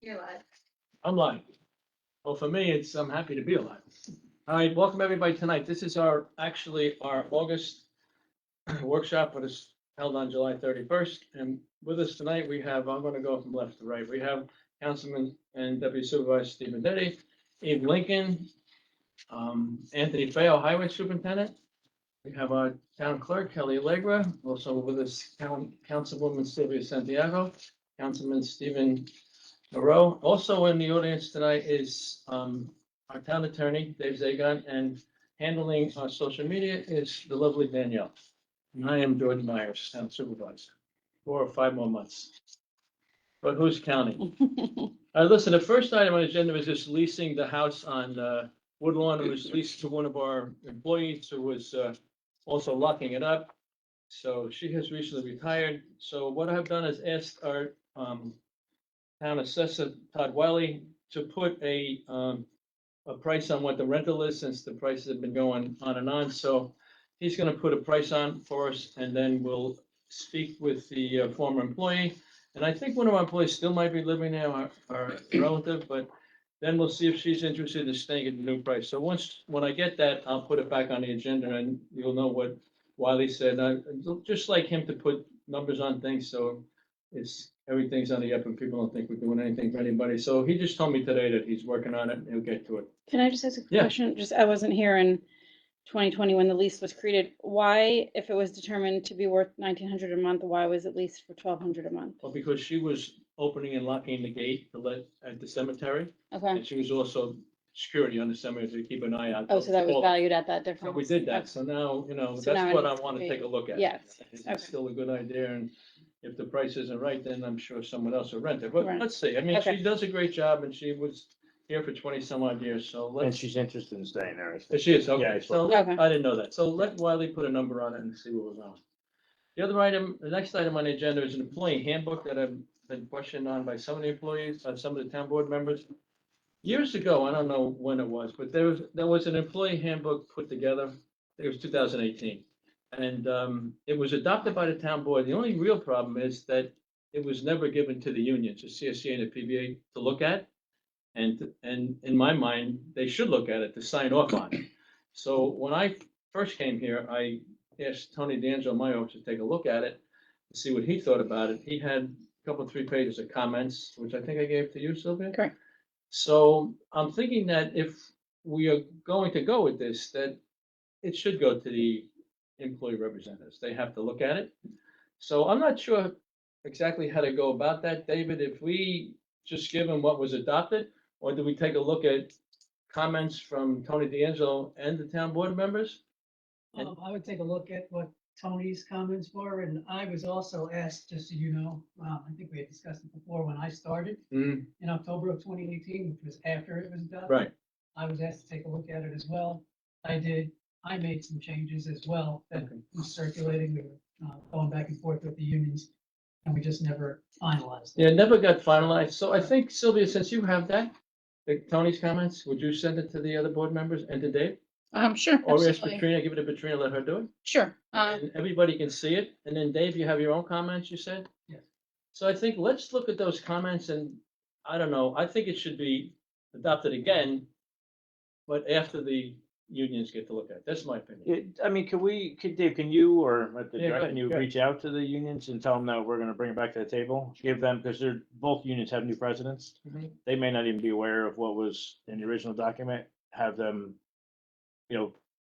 You're live. I'm live. Well, for me, I'm happy to be alive. All right, welcome everybody tonight. This is our August workshop, but it's held on July 31st. And with us tonight, we have, I'm going to go from left to right. We have Councilman and Deputy Supervisor Stephen Deddy, Eve Lincoln, Anthony Feo, Highway Superintendent. We have our town clerk, Kelly Allegra, also with us, Councilwoman Sylvia Santiago, Councilman Stephen Moreau. Also in the audience tonight is our town attorney, Dave Zagon, and handling our social media is the lovely Danielle. And I am George Myers, town supervisor, 4 or 5 more months. But who's counting? Listen, the first item on the agenda is just leasing the house on Woodlawn. It was leased to one of our employees who was also locking it up. So she has recently retired. So what I've done is asked our town assessor, Todd Wiley, to put a price on what the rental is, since the prices have been going on and on. So he's gonna put a price on for us, and then we'll speak with the former employee. And I think one of our employees still might be living there, our relative, but then we'll see if she's interested in staying at the new price. So when I get that, I'll put it back on the agenda, and you'll know what Wiley said. I just like him to put numbers on things, so everything's on the up and people don't think we're doing anything for anybody. So he just told me today that he's working on it and he'll get to it. Can I just ask a Yeah. question? I wasn't here in 2020 when the lease was created. Why, if it was determined to be worth 1,900 a month, why was it leased for 1,200 a month? Well, because she was opening and locking the gate to let at the cemetery, Okay. and she was also security on the cemetery to keep an eye out. Oh, so that was All- valued at that So difference? we did that. Okay. So now, So now that's it what I needs to want to be- take a look at. Yes. It's Okay. still a good idea, and if the price isn't right, then I'm sure someone else will rent it. But Right. let's see. I mean, Okay. she does a great job, and she was here for 20 some odd years, so And let's. she's interested in staying there. I think. She is, Yeah, okay, it's so Okay. I didn't know that, so let Wiley put a number on it and see what we're going. The other item, the next item on the agenda is an employee handbook that I've been questioned on by some of the employees, some of the town board members. Years ago, I don't know when it was, but there was an employee handbook put together, I think it was 2018. And it was adopted by the town board. The only real problem is that it was never given to the unions, the CSCA and the PBA, to look at. And in my mind, they should look at it to sign off on it. So when I first came here, I asked Tony D'Angelo, my office, to take a look at it, to see what he thought about it. He had a couple, 3 pages of comments, which I think I gave to you, Sylvia. Correct. So I'm thinking that if we are going to go with this, that it should go to the employee representatives. They have to look at it. So I'm not sure exactly how to go about that, David, if we just give them what was adopted, or do we take a look at comments from Tony D'Angelo and the town board members? And- I would take a look at what Tony's comments were, and I was also asked, just so you know, I think we had discussed it before, when I started Mm, in October of 2018, which was after it was done. right, I was asked to take a look at it as well. I did. I made some changes as well that Okay. was circulating. We were going back and forth with the unions, and we just never finalized it. yeah, it never got finalized. So I think, Sylvia, since you have that, Tony's comments, would you send it to the other board members and to Dave? Sure. Or ask absolutely. Katrina, give it to Katrina, let her do it? Sure. And everybody can see it, and then Dave, you have your own comments, you said? Yes. So I think let's look at those comments, and I don't know, I think it should be adopted again, but after the unions get to look at it, that's my opinion. I mean, Dave, can you or at the Yeah, go direct, ahead, can you go ahead. reach out to the unions and tell them that we're gonna bring it back to the table? Give them, because both unions have new presidents. Mhm. They may not even be aware of what was in the original document. Have them,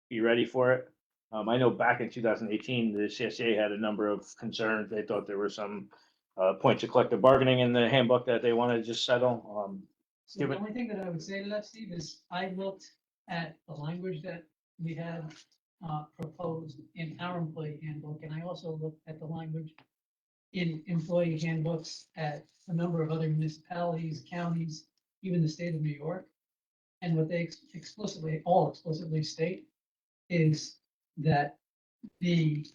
be ready for it. I know back in 2018, the CSCA had a number of concerns. They thought there were some points of collective bargaining in the handbook that they wanted to just settle. So the Give it- only thing that I would say to that, Steve, is I looked at the language that we had proposed in our employee handbook, and I also looked at the language in employee handbooks at a number of other municipalities, counties, even the state of New York. And what they all explicitly state is that if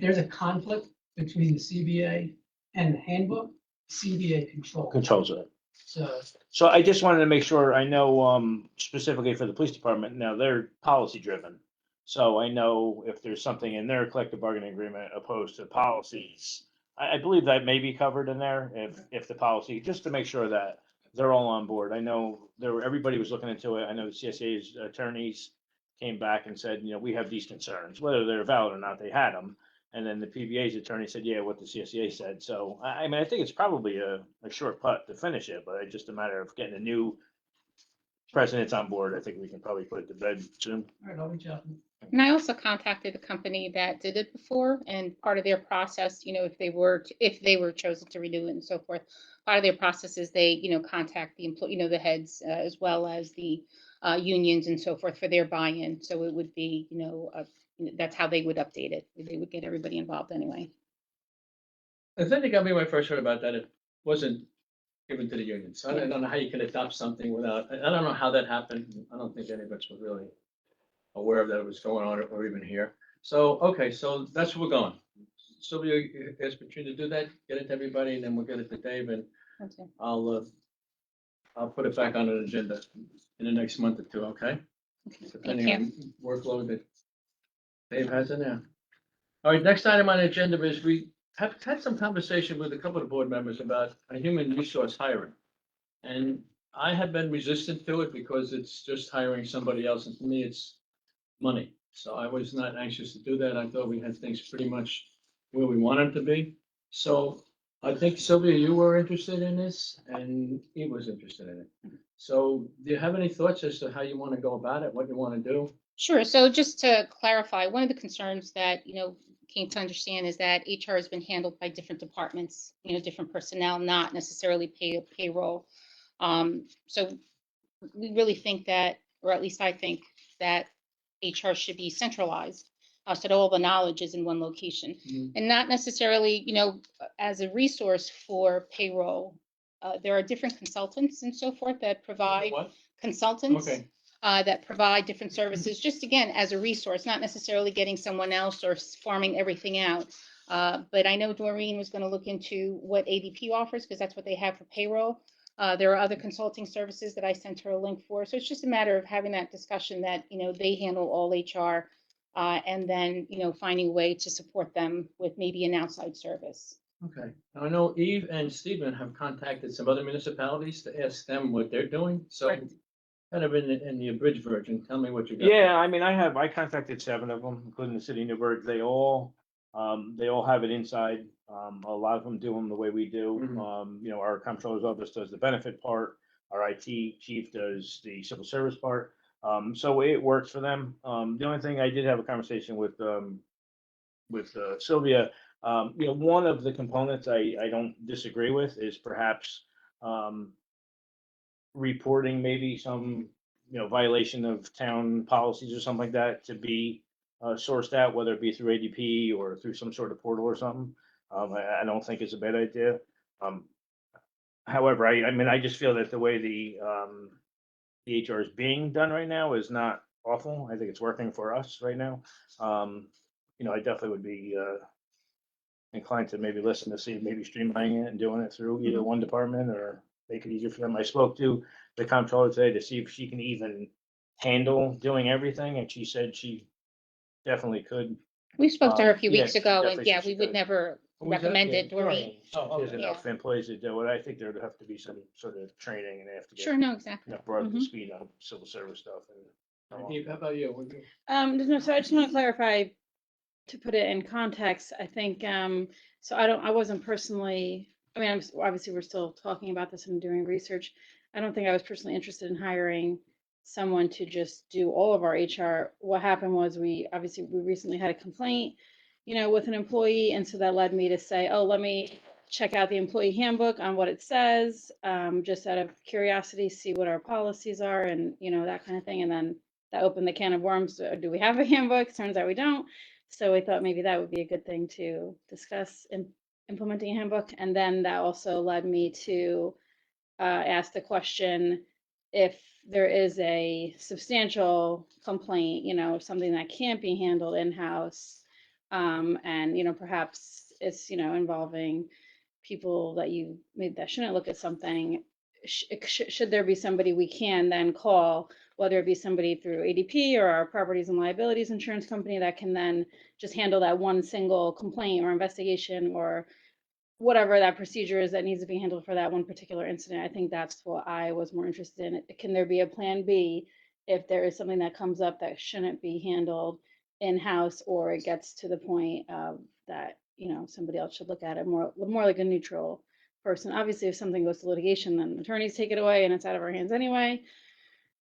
there's a conflict between the CBA and the handbook, CBA Controls it. So So I just wanted to make sure, I know, specifically for the police department, now they're policy driven. So I know if there's something in their collective bargaining agreement opposed to policies, I believe that may be covered in there if the policy, just to make sure that, they're all on board. I know everybody was looking into it. I know the CSA's attorneys came back and said, we have these concerns, whether they're valid or not, they had them. And then the PBA's attorney said, yeah, what the CSA said. So, I mean, I think it's probably a short putt to finish it, but it's just a matter of getting a new presidents on board. I think we can probably put it to bed soon. All right, I'll reach out. And I also contacted the company that did it before, and part of their process, if they were chosen to renew it and so forth, part of their process is they, contact the employee, the heads, as well as the unions and so forth for their buy-in. So it would be, that's how they would update it. They would get everybody involved anyway. The thing that got me when I first heard about that, it wasn't given to the unions. I don't know how you can adopt something without, I don't know how that happened. I don't think any of us was really aware of that it was going on or even here. So, okay, so that's where we're going. Sylvia, ask Patricia to do that, get it to everybody, and then we'll get it to Dave, and Okay. I'll put it back on an agenda in the next month or two, okay? Okay, Depending thank on workload that Dave has in there. All right, next item on the agenda is we have had some conversation with a couple of board members about a human resource hiring. And I have been resistant to it because it's just hiring somebody else, and for me, it's money. So I was not anxious to do that. I thought we had things pretty much where we want them to be. So I think Sylvia, you were interested in this, and he was interested in it. So do you have any thoughts as to how you want to go about it, what you want to do? Sure. So just to clarify, one of the concerns that, came to understand is that HR has been handled by different departments, different personnel, not necessarily payroll. So we really think that, or at least I think that HR should be centralized, so that all the knowledge is in one location, and not necessarily, as a resource for payroll. There are different consultants and so forth that provide What? consultants. Okay. That provide different services, just again, as a resource, not necessarily getting someone else or farming everything out. But I know Doreen was going to look into what ADP offers, because that's what they have for payroll. There are other consulting services that I sent her a link for. So it's just a matter of having that discussion that, they handle all HR, and then, finding a way to support them with maybe an outside service. Okay. Now, I know Eve and Stephen have contacted some other municipalities to ask them what they're doing. So Right. kind of in the abridged version, tell me what you got. Yeah, I mean, I contacted 7 of them, including the city of Newburgh. They all have it inside. A lot of them do them the way we do. Mhm. Our comptroller's office does the benefit part. Our IT chief does the civil service part. So it works for them. The only thing I did have a conversation with Sylvia. One of the components I don't disagree with is perhaps reporting maybe some violation of town policies or something like that to be sourced out, whether it be through ADP or through some sort of portal or something. I don't think it's a bad idea. However, I mean, I just feel that the way the HR is being done right now is not awful. I think it's working for us right now. I definitely would be inclined to maybe listen to see maybe streamlining it and doing it through either one department or make it easier for them. I spoke to the comptroller today to see if she can even handle doing everything, and she said she definitely could. We spoke to her a few Yeah, weeks she ago, and definitely yeah, said she we would could. never Who was that? recommend Yeah, it, Doreen. Oh, There's okay. enough employees to do it. I think there'd have to be some sort of training, and they have to Sure, get no, exactly. brought up to Mhm. speed on civil service stuff. And Eve, how about you? What do you? No, so I just want to clarify, to put it in context, I think, so I wasn't personally, I mean, obviously we're still talking about this and doing research. I don't think I was personally interested in hiring someone to just do all of our HR. What happened was we recently had a complaint, with an employee. And so that led me to say, oh, let me check out the employee handbook on what it says, just out of curiosity, see what our policies are and, that kind of thing. And then that opened the can of worms. Do we have a handbook? Turns out we don't. So we thought maybe that would be a good thing to discuss in implementing a handbook. And then that also led me to ask the question, if there is a substantial complaint, something that can't be handled in-house, and, perhaps it's, involving people that that shouldn't look at something, should there be somebody we can then call, whether it be somebody through ADP or our properties and liabilities insurance company that can then just handle that one single complaint or investigation or whatever that procedure is that needs to be handled for that one particular incident. I think that's what I was more interested in. Can there be a plan B if there is something that comes up that shouldn't be handled in-house, or it gets to the point of that, somebody else should look at it more like a neutral person. Obviously, if something goes to litigation, then attorneys take it away and it's out of our hands anyway.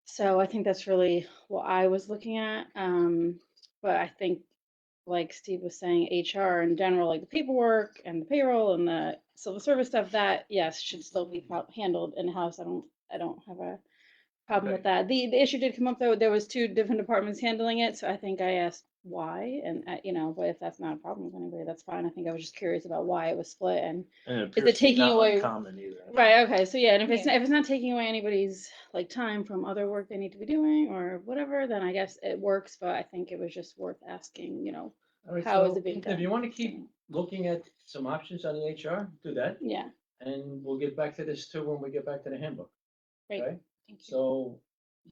So I think that's really what I was looking at. But I think, like Steve was saying, HR in general, like the paperwork and the payroll and the civil service stuff, that yes, should still be handled in-house. I don't have a problem with that. The issue did come up though. There was two different departments handling it, so I think I asked why, and but if that's not a problem with anybody, that's fine. I think I was just curious about why it was split, and And it is appears it to be taking not away? uncommon either. Right, okay, so yeah, and Yeah. if it's not taking away anybody's like time from other work they need to be doing or whatever, then I guess it works, but I think it was just worth asking, All right, how is so it being if you done? want to keep looking at some options on the HR, do that. Yeah, And we'll get back to this too when we get back to the handbook, great, okay? Thank you. So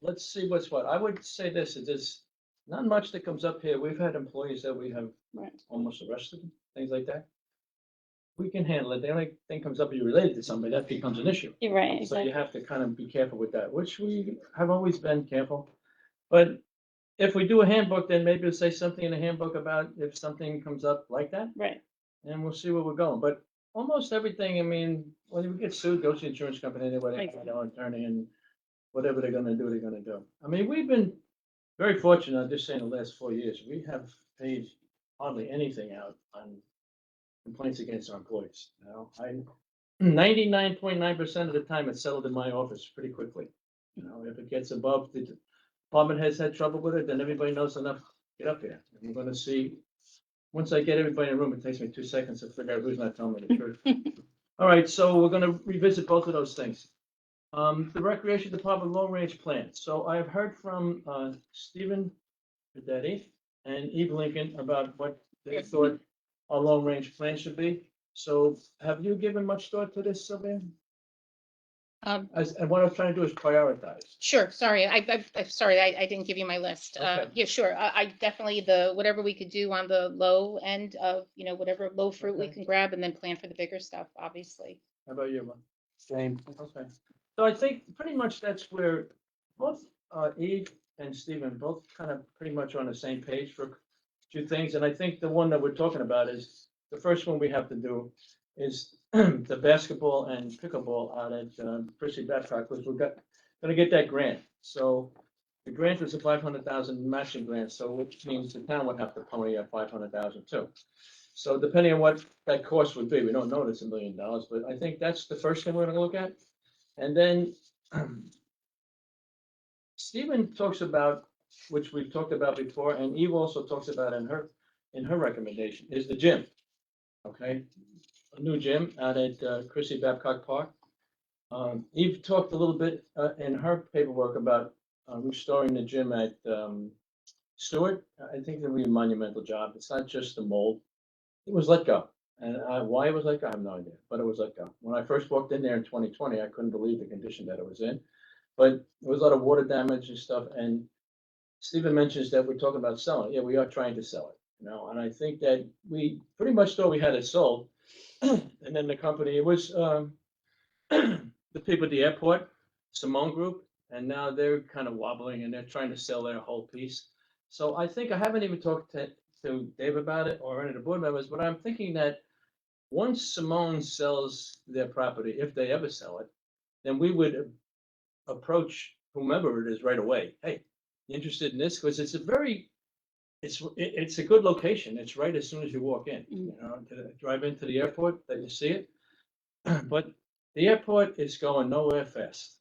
let's see what's what. I would say this, it is not much that comes up here. We've had employees that we have right, almost arrested, things like that. We can handle it. The only thing comes up, you're related to somebody, that becomes an issue. you're right, So exactly. you have to kind of be careful with that, which we have always been careful. But if we do a handbook, then maybe we'll say something in the handbook about if something comes up like that, Right, and we'll see where we're going. But almost everything, I mean, when we get sued, goes to the insurance company, anyway, they find our attorney, and whatever they're gonna do, they're gonna do. I mean, we've been very fortunate, I'm just saying, the last 4 years, we have paid hardly anything out on complaints against our employees, you know? 99.9% of the time, it's settled in my office pretty quickly. You know, if it gets above, the department heads had trouble with it, then everybody knows enough, get up here. And we're gonna see, once I get everybody in the room, it takes me 2 seconds to figure out who's not telling me the truth. All right, so we're gonna revisit both of those things. The Recreation Department Long Range Plan. So I have heard from Stephen Bedetti and Eve Lincoln about what they thought our long range plan should be. So have you given much thought to this, Sylvia? And what I'm trying to do is prioritize. Sure, sorry, I'm sorry, I didn't give you my list. Okay. Yeah, sure, I definitely, whatever we could do on the low end of, whatever low fruit we Okay. can grab, and then plan for the bigger stuff, obviously. How about you, Ron? Same. Okay. So I think pretty much that's where both Eve and Stephen both kind of pretty much on the same page for a few things. And I think the one that we're talking about is, the first one we have to do is the basketball and pickleball out at Chrissy Babcock, because gonna get that grant. So the grant was a 500,000 matching grant, so which means the town would have to pony up 500,000 too. So depending on what that cost would be, we don't know it's $1 million, but I think that's the first thing we're gonna look at. And then Stephen talks about, which we've talked about before, and Eve also talks about in her recommendation, is the gym. Okay, a new gym out at Chrissy Babcock Park. Eve talked a little bit in her paperwork about restoring the gym at Stewart. I think it'll be a monumental job. It's not just the mold. It was let go. And why it was let go, I have no idea, but it was let go. When I first walked in there in 2020, I couldn't believe the condition that it was in. But there was a lot of water damage and stuff, and Stephen mentions that we're talking about selling. Yeah, we are trying to sell it, and I think that we pretty much thought we had it sold. And then the company, it was the people at the airport, Simone Group, and now they're kind of wobbling and they're trying to sell their whole piece. So I think I haven't even talked to Dave about it or any of the board members, but I'm thinking that once Simone sells their property, if they ever sell it, then we would approach whomever it is right away. Hey, you interested in this? Because it's a good location. It's right as soon as you walk in, to drive into the airport that you see it. But the airport is going nowhere fast.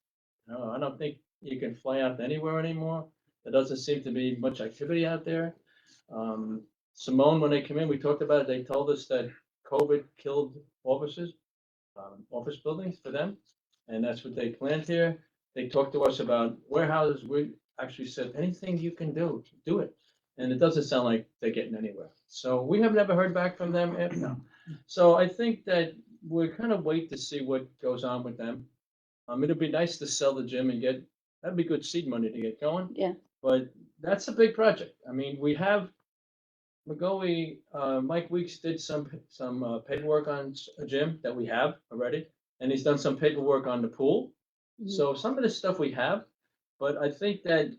I don't think you can fly out anywhere anymore. There doesn't seem to be much activity out there. Simone, when they came in, we talked about it. They told us that COVID killed offices, office buildings for them, and that's what they planned here. They talked to us about warehouses. We actually said, anything you can do, do it. And it doesn't sound like they're getting anywhere. So we have never heard back from them. No. So I think that we're kind of wait to see what goes on with them. It'd be nice to sell the gym and that'd be good seed money to get going. Yeah. But that's a big project. I mean, we have McGoley, Mike Weeks did some paperwork on a gym that we have already, and he's done some paperwork on the pool. Mhm. So some of this stuff we have, but I think that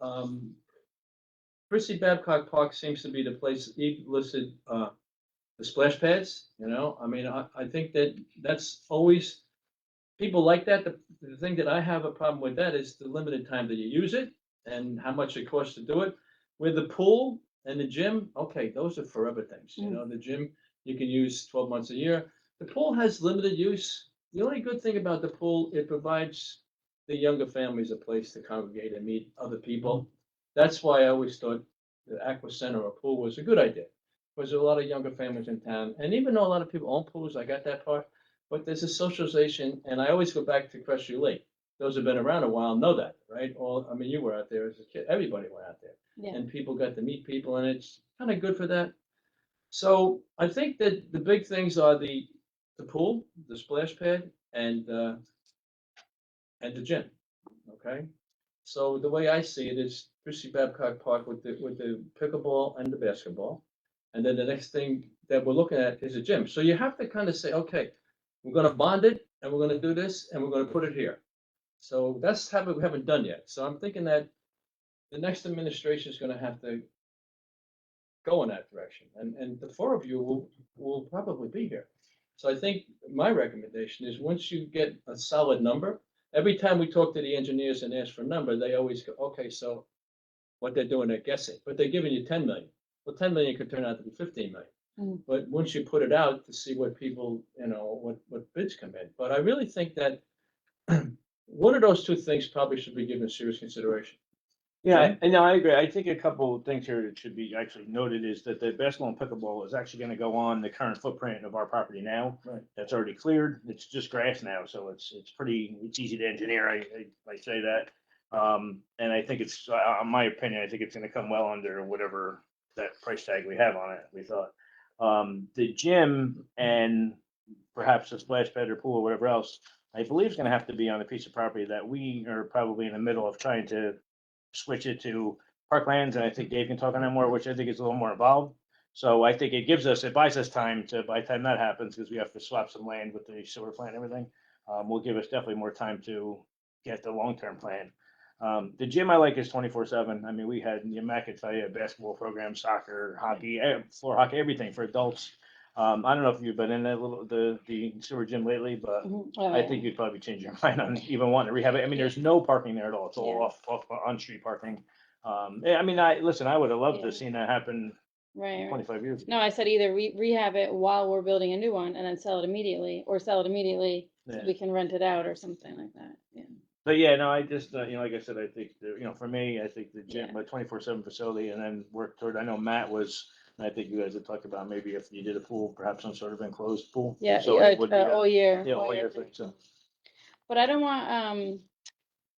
um, Chrissy Babcock Park seems to be the place he listed the splash pads. You know, I mean, I think that that's always people like that. The thing that I have a problem with that is the limited time that you use it and how much it costs to do it. With the pool and the gym, okay, those are forever things. You know, the gym you can use 12 months a year. The pool has limited use. The only good thing about the pool, it provides the younger families a place to congregate and meet other people. That's why I always thought the Aqua Center or pool was a good idea. Because there are a lot of younger families in town. And even though a lot of people own pools, I got that part. But there's a socialization, and I always go back to Crestview Lake. Those who've been around a while know that, right? All, I mean, you were out there as a kid. Everybody went out there, Yeah. and people got to meet people, and it's kind of good for that. So I think that the big things are the pool, the splash pad, and the gym. Okay. So the way I see it is Chrissy Babcock Park with the pickleball and the basketball, and then the next thing that we're looking at is a gym. So you have to kind of say, okay, we're going to bond it, and we're going to do this, and we're going to put it here. So that's how we haven't done yet. So I'm thinking that the next administration is going to have to go in that direction, and the four of you will probably be here. So I think my recommendation is once you get a solid number, every time we talk to the engineers and ask for a number, they always go, okay, so what they're doing, they're guessing, but they're giving you 10 million. Well, 10 million could turn out to be 15 million. Mm. But once you put it out to see what people, you know, what bids come in. But I really think that one of those two things probably should be given serious consideration. Yeah, and no, I agree. I think a couple of things here that should be actually noted is that the basketball and pickleball is actually gonna go on the current footprint of our property now. Right. That's already cleared. It's just grass now, so it's it's easy to engineer. I say that. And I think it's, in my opinion, I think it's gonna come well under whatever that price tag we have on it, we thought. The gym and perhaps a splash pad or pool or whatever else, I believe is gonna have to be on a piece of property that we are probably in the middle of trying to switch it to parklands, and I think Dave can talk on that more, which I think is a little more involved. So I think it buys us time to, by the time that happens, because we have to swap some land with the sewer plant and everything, will give us definitely more time to get the long-term plan. The gym I like is 24/7. I mean, we had, Matt could tell you, a basketball program, soccer, hockey, floor hockey, everything for adults. I don't know if you've been in the sewer gym lately, but Mhm. Oh, I yeah. think you'd probably change your mind on even wanting to rehab it. I mean, there's no parking there at all. It's all Yeah. off on-street parking. I mean, I would have loved Yeah. to seen that happen Right. 25 years ago. No, I said either rehab it while we're building a new one and then sell it immediately, or sell it immediately so Yeah. we can rent it out or something like that. Yeah. But yeah, no, I just, like I said, I think, for me, I think the gym, Yeah. a 24/7 facility and then work toward, I know Matt was, and I think you guys had talked about maybe if you did a pool, perhaps some sort of enclosed pool. Yeah, So it would be, all year. yeah, all year thing, so. But I don't want,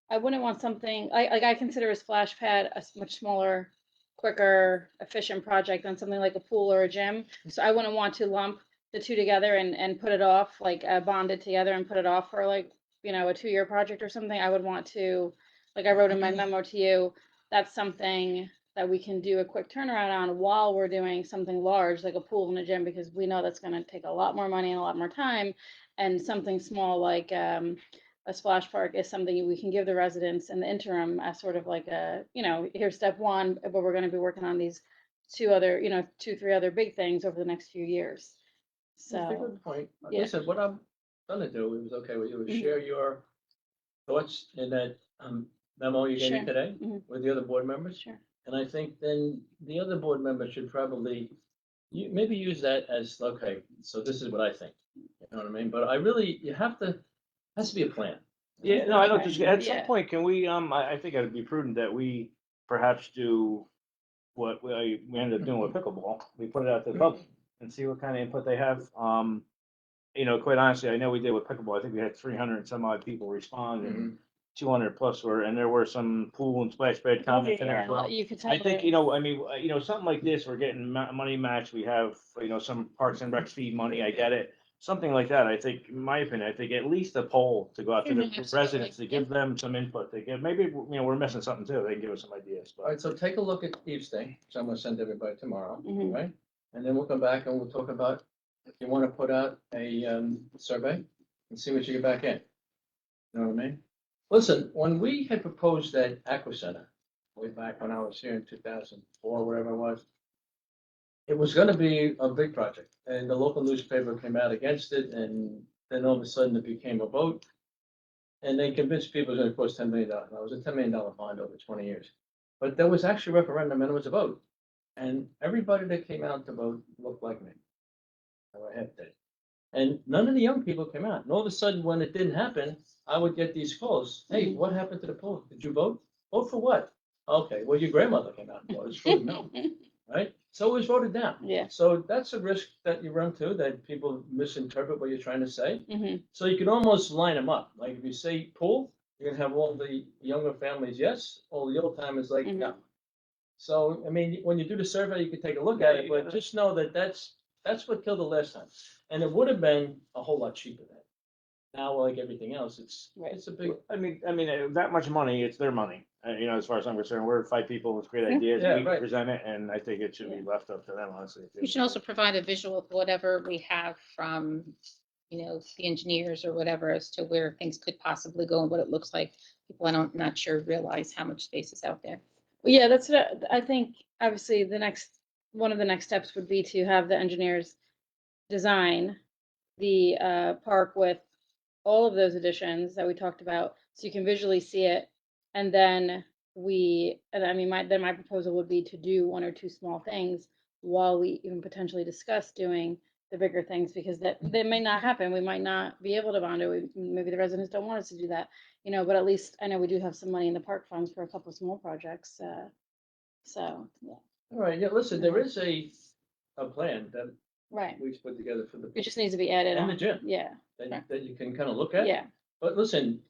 I wouldn't want something, I consider a splash pad a much smaller, quicker, efficient project than something like a pool or a gym. So I wouldn't want to lump the two together and put it off, like bond it together and put it off for like, a 2-year project or something. I would want to, like I wrote in my memo to you, that's something that we can do a quick turnaround on while we're doing something large, like a pool and a gym, because we know that's gonna take a lot more money and a lot more time. And something small like, a splash park is something we can give the residents in the interim as sort of like a, here's step one, but we're gonna be working on these 2, 3 other big things over the next few years. That's a So, good point. yeah. Listen, what I'm gonna do, it was okay with you, is Mhm. share your thoughts in that memo you gave me Sure. today Mhm. with the other board members. Sure. And I think then the other board members should probably, maybe use that as, okay, so this is what I think. You know what I mean? But I really, has to be a plan. Yeah, no, I don't, Okay. at some Yeah. point, can we, I think it'd be prudent that we perhaps do what we ended up doing with pickleball. We put it out to the public and see what kind of input they have. Quite honestly, I know we did with pickleball. I think we had 300 and some odd people respond and 200 plus and there were some pool and splash pad comments in there as well. You could tell. I think, something like this, we're getting money match. We have, some Parks and Rec fee money. I get it. something like that, I think, in my opinion, I think at least a poll to go out to the Absolutely. residents, to give them some input, to give, maybe, we're missing something too, they can give us some ideas, All right, but. so take a look at Eve's thing, which I'm gonna send everybody tomorrow, Mhm. right? And then we'll come back and we'll talk about, if you wanna put out a, survey and see what you get back in. You know what I mean? Listen, when we had proposed that Aqua Center, way back when I was here in 2004, wherever it was, it was gonna be a big project, and the local newspaper came out against it, and then all of a sudden it became a vote. And they convinced people it was gonna cost $10 million. Now, it was a $10 million bond over 20 years. But there was actually a referendum and it was a vote. And everybody that came out to vote looked like me. Or half did. And none of the young people came out. And all of a sudden, when it didn't happen, I would get these calls. Hey, what happened to the poll? Did you vote? Vote for what? Okay, well, your grandmother came out and voted. It's food, no, right? So it was voted down. Yeah. So that's a risk that you run to, that people misinterpret what you're trying to say. Mhm. So you can almost line them up. Like if you say pool, you're gonna have all the younger families, yes, all the old timers like, no. So, I mean, when you do the survey, you can take a look at it, but just know that that's what killed it last time. And it would have been a whole lot cheaper then. Now, like everything else, Right. it's a big, I mean, that much money, it's their money, as far as I'm concerned, we're five people with great ideas, Yeah, we right. present it, and I think it should be left up to them, honestly. We should also provide a visual of whatever we have from, the engineers or whatever as to where things could possibly go and what it looks like. People, not sure realize how much space is out there. Well, yeah, that's what I think. Obviously, one of the next steps would be to have the engineers design the park with all of those additions that we talked about, so you can visually see it. And then my proposal would be to do one or two small things while we even potentially discuss doing the bigger things, because that may not happen. We might not be able to bond it. Maybe the residents don't want us to do that, but at least I know we do have some money in the park funds for a couple of small projects. So, yeah, all right, yeah, listen, there is a plan that right. we put together for the, It just needs to be added and the on. gym, Yeah, that you can kind of look at. yeah, But listen,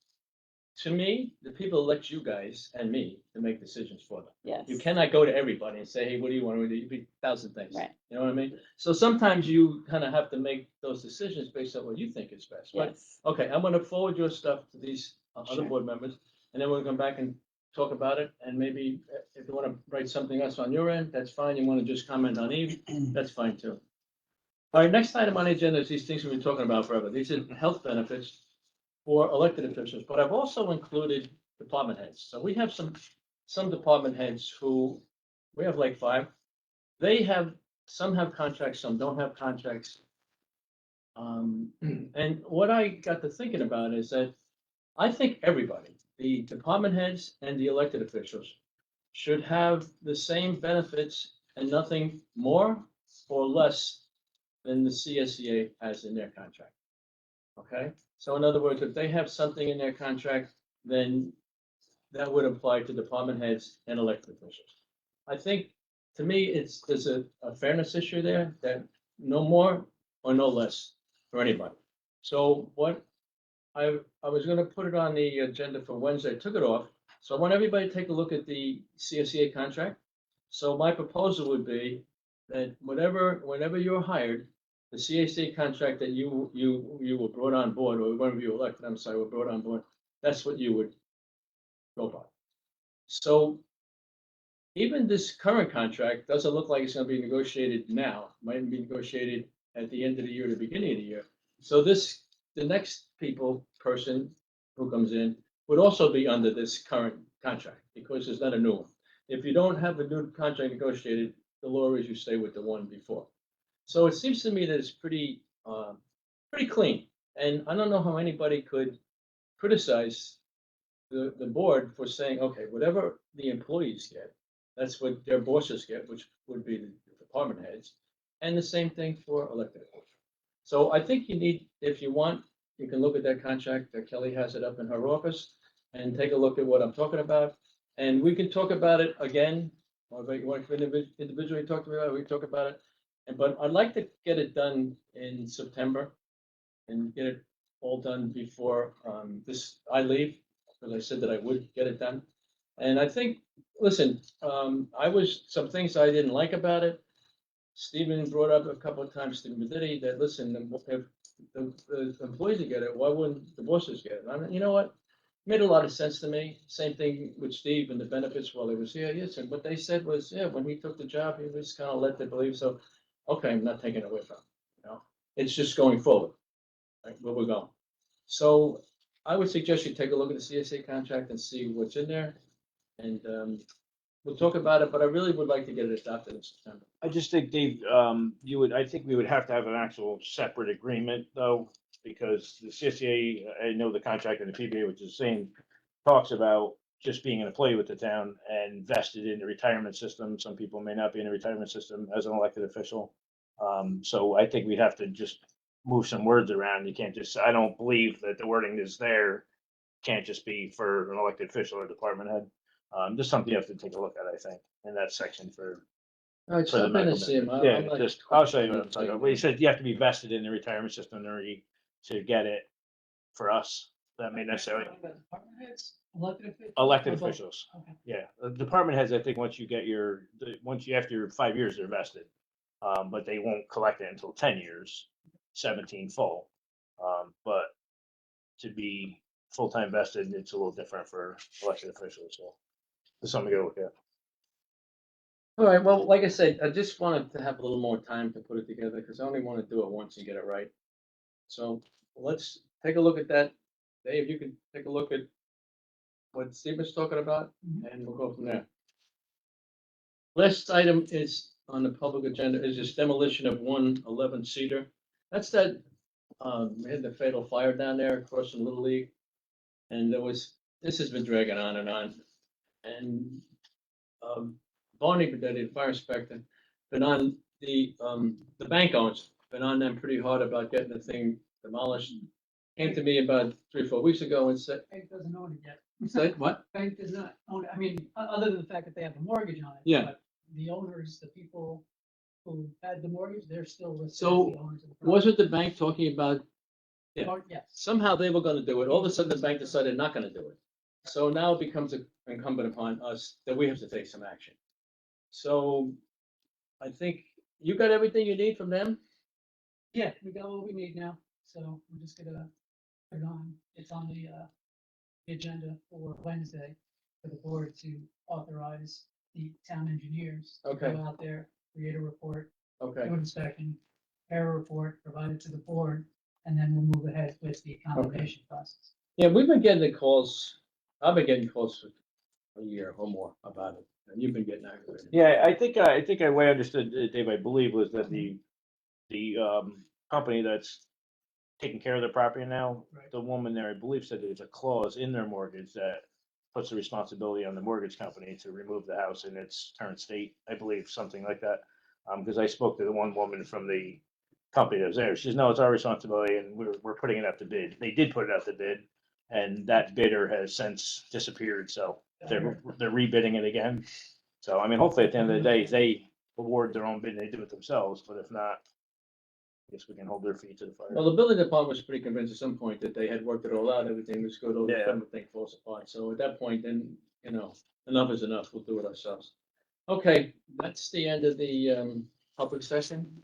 to me, the people elect you guys and me to make decisions for them. yes. You cannot go to everybody and say, hey, what do you want to do? You be 1,000 things. Right. You know what I mean? So sometimes you kind of have to make those decisions based on what you think is best. But, Yes. okay, I'm going to forward your stuff to these other Sure. board members, and then we'll come back and talk about it. And maybe if you want to write something else on your end, that's fine. You want to just comment on Eve, that's fine too. All right, next item on the agenda is these things we've been talking about forever. These are health benefits for elected officials, but I've also included department heads. So we have some department heads who, we have like 5. Some have contracts, some don't have contracts. And what I got to thinking about is that I think everybody, the department heads and the elected officials, should have the same benefits and nothing more or less than the CSEA has in their contract. Okay, so in other words, if they have something in their contract, then that would apply to department heads and elected officials. I think, to me, there's a fairness issue there, that no more or no less for anybody. So what I was gonna put it on the agenda for Wednesday, I took it off. So I want everybody to take a look at the CSEA contract. So my proposal would be that whenever you're hired, the CSEA contract that you were brought on board, or whenever you were elected, I'm sorry, were brought on board, that's what you would go by. So even this current contract doesn't look like it's gonna be negotiated now, might be negotiated at the end of the year, the beginning of the year. So the next person who comes in would also be under this current contract, because there's not a new one. If you don't have a new contract negotiated, the law is you stay with the one before. So it seems to me that it's pretty clean. And I don't know how anybody could criticize the board for saying, okay, whatever the employees get, that's what their bosses get, which would be the department heads, and the same thing for elected officials. So I think if you want, you can look at that contract, that Kelly has it up in her office, and take a look at what I'm talking about. And we can talk about it again, or if you want to individually talk about it, we talk about it. But I'd like to get it done in September and get it all done before I leave, because I said that I would get it done. And I think, listen, some things I didn't like about it. Stephen brought up a couple of times, Stephen Meditti, that listen, if the employees get it, why wouldn't the bosses get it? I mean, you know what? Made a lot of sense to me. Same thing with Steve and the benefits while he was here. Yes, and what they said was, yeah, when he took the job, he was kind of led to believe, so, okay, I'm not taking it away from him, you know? It's just going forward, like where we're going. So I would suggest you take a look at the CSA contract and see what's in there. And we'll talk about it, but I really would like to get it adopted in September. I just think, Dave, I think we would have to have an actual separate agreement though, because the CSEA, I know the contract and the PBA, which is the same, talks about just being an employee with the town and vested in the retirement system. Some people may not be in the retirement system as an elected official. So I think we'd have to just move some words around. You can't just, I don't believe that the wording is there. Can't just be for an elected official or department head. Just something you have to take a look at, I think, in that section for All right, for the stop in and medical see him. benefit. Yeah, I'm like- just, I'll show you what I'm talking about. Well, he said you have to be vested in the retirement system in order to get it for us. That may necessarily, Department heads, elected officials? elected Or both? officials. Okay. Yeah, the department heads, I think, once you get once you, after your 5 years, they're vested. But they won't collect it until 10 years, 17 full. But to be full-time vested, it's a little different for elected officials, so it's something to go look at. All right, well, like I said, I just wanted to have a little more time to put it together because I only want to do it once and get it right. So let's take a look at that. Dave, you can take a look at what Stephen's talking about and we'll go from there. Last item is on the public agenda is this demolition of 111 Cedar. That's that, we had the fatal fire down there across from Little League. And this has been dragging on and on. And Barney, the fire inspector, been on the bank owners, been on them pretty hard about getting the thing demolished. Came to me about 3 or 4 weeks ago and said, Bank doesn't own it yet. said, what? Bank does not own it. I mean, other than the fact that they have a mortgage on it. Yeah. But the owners, the people who had the mortgage, they're still listed as So, the owners of the property. Wasn't the bank talking about, yeah. Yes. somehow they were gonna do it, all of a sudden the bank decided not gonna do it. So now it becomes incumbent upon us that we have to take some action. So I think you got everything you need from them? Yeah, we got what we need now, so we're just gonna put it on. It's on the agenda for Wednesday for the board to authorize the town engineers to Okay. go out there, create a report, Okay, do an inspection, prepare a report, provide it to the board, and then we'll move ahead with the condemnation process. yeah, we've been getting the calls, I've been getting calls for a year or more about it, and you've been getting aggravated. Yeah, I think the way I understood it, Dave, I believe, was that the company that's taking care of the property now, Right. the woman there, I believe, said there's a clause in their mortgage that puts the responsibility on the mortgage company to remove the house in its current state, I believe, something like that. Because I spoke to the one woman from the company that was there. She says, no, it's our responsibility and we're putting it out to bid. They did put it out to bid and that bidder has since disappeared, so they're rebidding it again. So, I mean, hopefully at the end of the day, they award their own bid and they do it themselves, but if not, I guess we can hold their feet to the fire. Well, the building department was pretty convinced at some point that they had worked it all out, everything was good, all the Yeah. everything falls apart. So at that point, then, you know, enough is enough, we'll do it ourselves. Okay, that's the end of the public session.